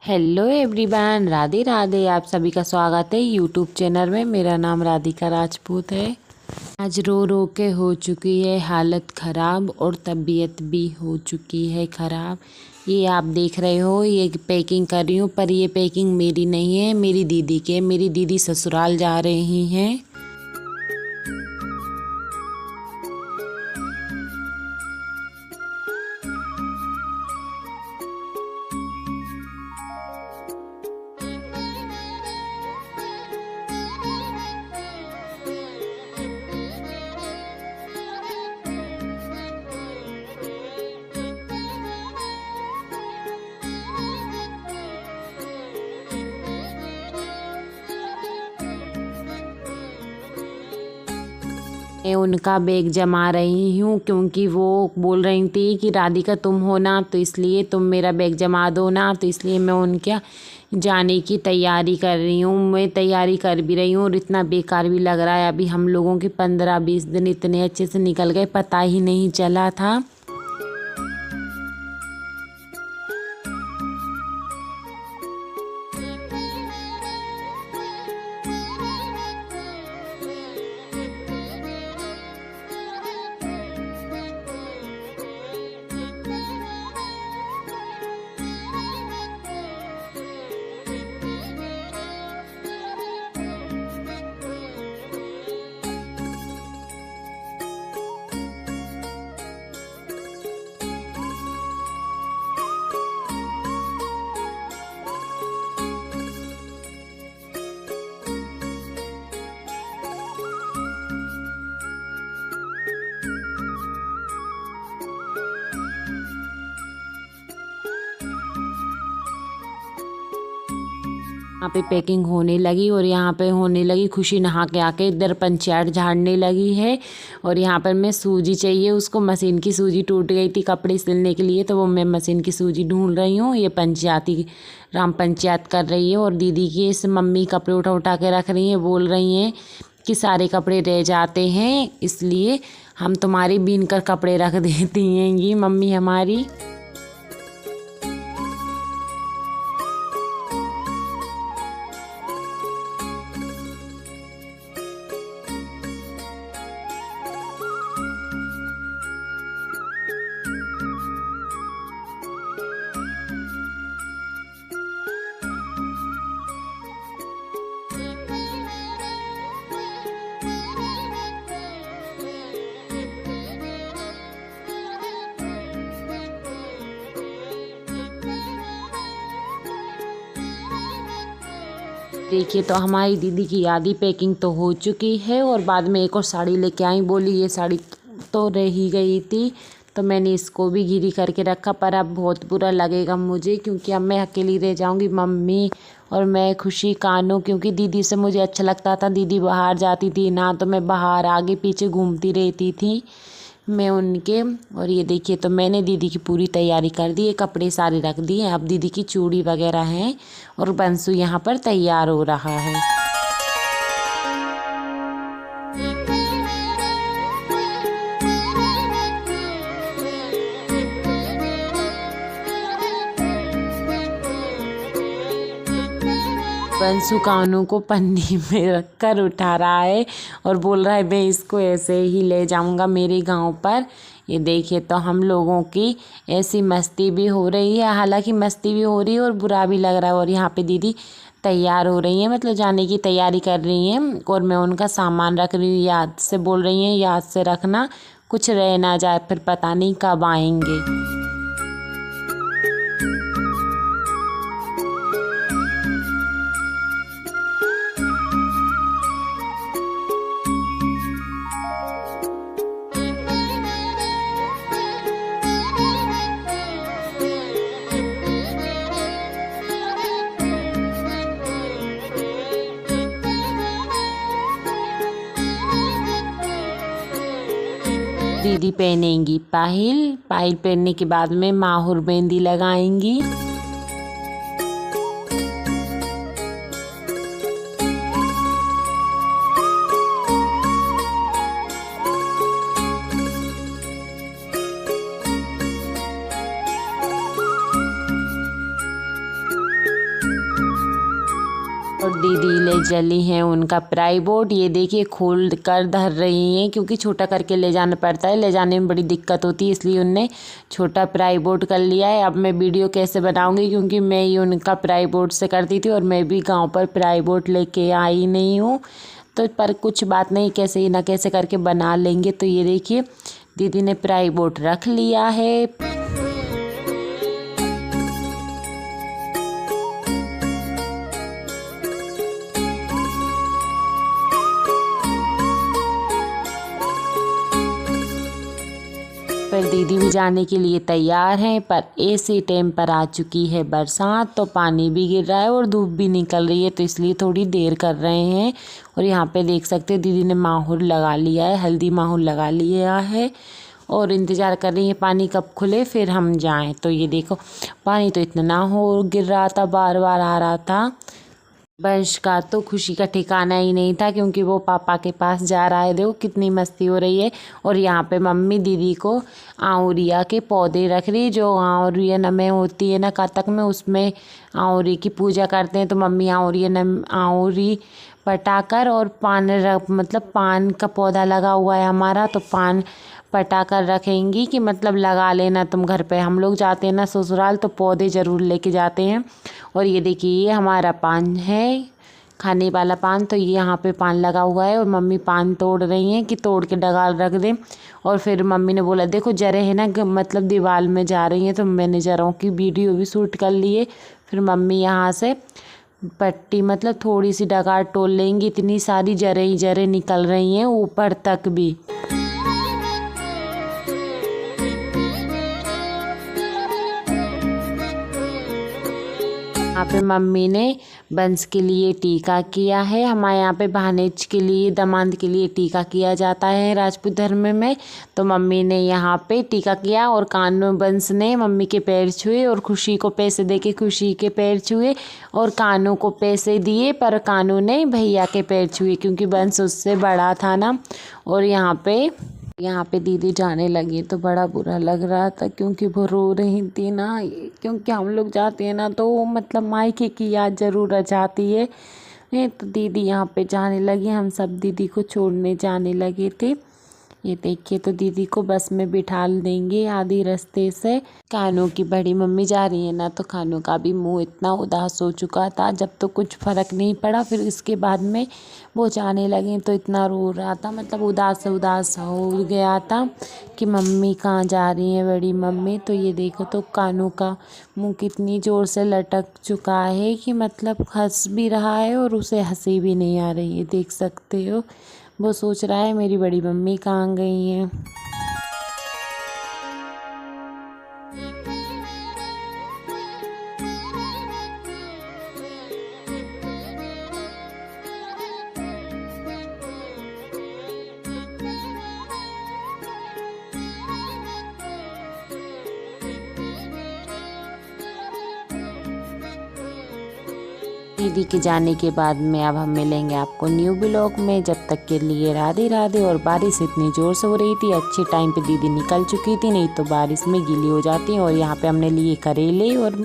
Hello everyone, Radhe Radhe. आप सभी का स्वागत है यूट्यूब चैनल में। मेरा नाम राधिका राजपूत है। आज रो रो के हो चुकी है हालत ख़राब और तबीयत भी हो चुकी है ख़राब। ये आप देख रहे हो, ये पैकिंग कर रही हूँ, पर ये पैकिंग मेरी नहीं है, मेरी दीदी के। मेरी दीदी ससुराल जा रही हैं। मैं उनका बैग जमा रही हूँ क्योंकि वो बोल रही थी कि राधिका तुम हो ना, तो इसलिए तुम मेरा बैग जमा दो ना, तो इसलिए मैं उनके जाने की तैयारी कर रही हूँ। मैं तैयारी कर भी रही हूँ और इतना बेकार भी लग रहा है। अभी हम लोगों के 15-20 दिन इतने अच्छे से निकल गए, पता ही नहीं चला था। यहाँ पे पैकिंग होने लगी और यहाँ पे होने लगी। खुशी नहा के आके इधर पंचायत झाड़ने लगी है और यहाँ पर मैं सूजी चाहिए उसको। मशीन की सूजी टूट गई थी कपड़े सिलने के लिए, तो वो मैं मशीन की सूजी ढूंढ रही हूँ। ये पंचायती राम पंचायत कर रही है और दीदी की इस मम्मी कपड़े उठा उठा के रख रही हैं। बोल रही हैं कि सारे कपड़े रह जाते हैं, इसलिए हम तुम्हारी बीन कर कपड़े रख देती हैं ये मम्मी हमारी। देखिए तो हमारी दीदी की आधी पैकिंग तो हो चुकी है और बाद में एक और साड़ी लेके आई। बोली ये साड़ी तो रह ही गई थी, तो मैंने इसको भी गीली करके रखा। पर अब बहुत बुरा लगेगा मुझे क्योंकि अब मैं अकेली रह जाऊंगी, मम्मी और मैं खुशी कानू। क्योंकि दीदी से मुझे अच्छा लगता था, दीदी बाहर जाती थी ना, तो मैं बाहर आगे पीछे घूमती रहती थी मैं उनके। और ये देखिए तो मैंने दीदी की पूरी तैयारी कर दी है, कपड़े सारे रख दिए। अब दीदी की चूड़ी वगैरह हैं और बंसू यहाँ पर तैयार हो रहा है। बंसू कानू को पन्नी में रखकर उठा रहा है और बोल रहा है मैं इसको ऐसे ही ले जाऊंगा मेरे गांव पर। ये देखिए तो हम लोगों की ऐसी मस्ती भी हो रही है, हालांकि मस्ती भी हो रही है और बुरा भी लग रहा है। और यहाँ पे दीदी तैयार हो रही है, मतलब जाने की तैयारी कर रही हैं और मैं उनका सामान रख रही हूँ। याद से बोल रही हैं, याद से रखना, कुछ रह ना जाए, फिर पता नहीं कब आएंगे। दीदी पहनेंगी पायल, पायल पहनने के बाद में माहुर मेहंदी लगाएंगी। दीदी ले चली हैं उनका प्राइवेट। ये देखिए खोल कर धर रही हैं क्योंकि छोटा करके ले जाना पड़ता है, ले जाने में बड़ी दिक्कत होती है, इसलिए उनने छोटा प्राइवेट कर लिया है। अब मैं वीडियो कैसे बनाऊंगी क्योंकि मैं ही उनका प्राइवेट से करती थी और मैं भी गांव पर प्राइवेट लेके आई नहीं हूँ, तो पर कुछ बात नहीं, कैसे ही ना कैसे करके बना लेंगे। तो ये देखिए दीदी ने प्राइवेट रख लिया है। पर दीदी भी जाने के लिए तैयार हैं, पर ऐसे टाइम पर आ चुकी है बरसात, तो पानी भी गिर रहा है और धूप भी निकल रही है, तो इसलिए थोड़ी देर कर रहे हैं। और यहाँ पे देख सकते हैं दीदी ने माहौर लगा लिया है, हल्दी माहौर लगा लिया है और इंतज़ार कर रही है पानी कब खुले फिर हम जाएं। तो ये देखो पानी तो इतना हो गिर रहा था, बार बार आ रहा था। वंश का तो खुशी का ठिकाना ही नहीं था क्योंकि वो पापा के पास जा रहा है, देखो कितनी मस्ती हो रही है। और यहाँ पे मम्मी दीदी को आंवरिया के पौधे रख रही, जो आंवरिया नमे होती है ना कार्तिक में, उसमें आंवरी की पूजा करते हैं। तो मम्मी आंवरी पटाकर और पान मतलब पान का पौधा लगा हुआ है हमारा, तो पान पटाकर रखेंगी कि मतलब लगा लेना तुम घर पे। हम लोग जाते हैं ना ससुराल तो पौधे ज़रूर लेके जाते हैं। और ये देखिए ये हमारा पान है, खाने वाला पान, तो ये यहाँ पे पान लगा हुआ है और मम्मी पान तोड़ रही हैं कि तोड़ के डगाल रख दें। और फिर मम्मी ने बोला देखो जरे है ना मतलब दीवार में जा रही हैं, तो मैंने जरों की वीडियो भी शूट कर ली है। फिर मम्मी यहाँ से पट्टी मतलब थोड़ी सी डगार तोड़ लेंगी, इतनी सारी जरे ही जरे निकल रही हैं ऊपर तक भी। यहाँ पे मम्मी ने बंस के लिए टीका किया है। हमारे यहाँ पे भानेज के लिए दामाद के लिए टीका किया जाता है राजपूत धर्म में, तो मम्मी ने यहाँ पे टीका किया और कानू बंस ने मम्मी के पैर छुए और खुशी को पैसे देके खुशी के पैर छुए और कानू को पैसे दिए, पर कानू ने भैया के पैर छुए क्योंकि बंस उससे बड़ा था ना। और यहाँ पे दीदी जाने लगी तो बड़ा बुरा लग रहा था क्योंकि वो रो रही थी ना, क्योंकि हम लोग जाते हैं ना तो मतलब मायके की याद ज़रूर आ जाती है। तो दीदी यहाँ पे जाने लगी, हम सब दीदी को छोड़ने जाने लगे थे। ये देखिए तो दीदी को बस में बिठा देंगे आधी रास्ते से। कानू की बड़ी मम्मी जा रही है ना, तो कानू का भी मुंह इतना उदास हो चुका था, जब तो कुछ फ़र्क नहीं पड़ा, फिर इसके बाद में वो जाने लगे तो इतना रो रहा था, मतलब उदास हो गया था कि मम्मी कहाँ जा रही है बड़ी मम्मी। तो ये देखो तो कानू का मुँह कितनी ज़ोर से लटक चुका है कि मतलब हंस भी रहा है और उसे हंसी भी नहीं आ रही है, देख सकते हो। वो सोच रहा है मेरी बड़ी मम्मी कहाँ गई हैं। दीदी के जाने के बाद में अब हम मिलेंगे आपको न्यू ब्लॉग में। जब तक के लिए राधे राधे। और बारिश इतनी ज़ोर से हो रही थी, अच्छे टाइम पे दीदी निकल चुकी थी, नहीं तो बारिश में गीली हो जाती है। और यहाँ पे हमने लिए करेले और